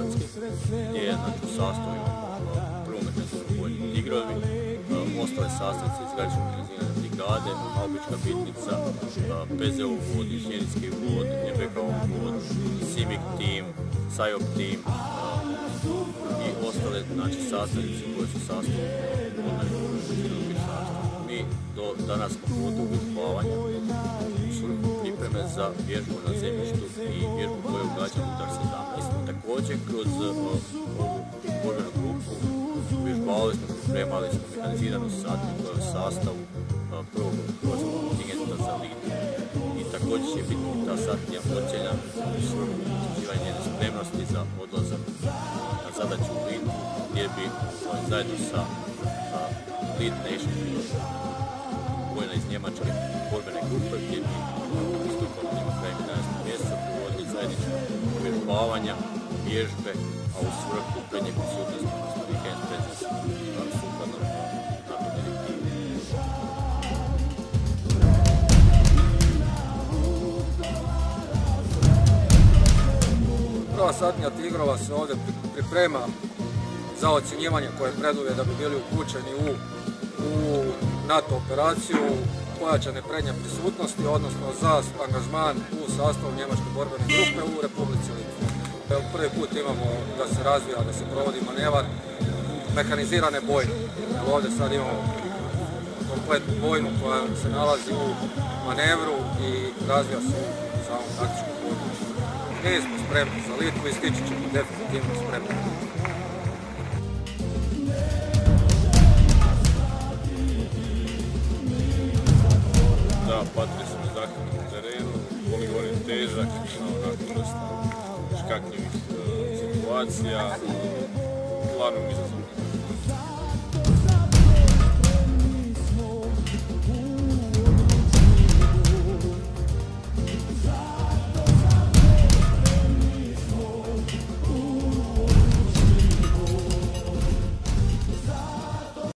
Hrvatske, gdje je u sastavu imamo prvo mehanizirani bojni tigrovi, ostale sastavnice iz granične mehanizirane brigade, Albička bitnica, PZO vod, inženjerijski vod, NBK vod, Civic tim, SIOP tim i ostale sastavnice koje su sastavu Mi do danas smo pogotovo uvježbavanja u svrhu pripreme za vježbu na zemljištu i vježbu koju ugađa unutar 17. Također, kroz ovu borbenu grupu uvježbavali smo, pripremali smo mehaniziranu satniju koja je u sastavu prvog hrvatskog kontingenta za Litvu. I također će biti ta satnija ocjenjena u svrhu ispitivanja njene spremnosti za odlazak na zadaću u Litvu, gdje bi zajedno sa Lead Nation vojna iz Njemačke borbene grupe gdje bi pristupali njima krajem 11. mjeseca provodili zajednička uvježbavanja, vježbe, a u svrhu prednje prisutnosti Weekend Presence sukladno NATO direktivi. Prva satnija Tigrova se ovdje priprema za ocjenjivanje koje preduvjet da bi bili uključeni u NATO operaciju pojačane prednje prisutnosti, odnosno za angažman u sastavu njemačke borbene grupe u Republici Litvi. Prvi put imamo da se razvija, da se provodi manevar mehanizirane bojne. Ovdje sad imamo kompletnu bojnu koja se nalazi u manevru i razvija se u samom taktičkom području. Mi smo spremni za Litvu i stići ćemo definitivno spremni. Da, patili smo zahtjevnom terenu, poligon je težak, onako dosta škakljivih situacija, uglavnom izazovno.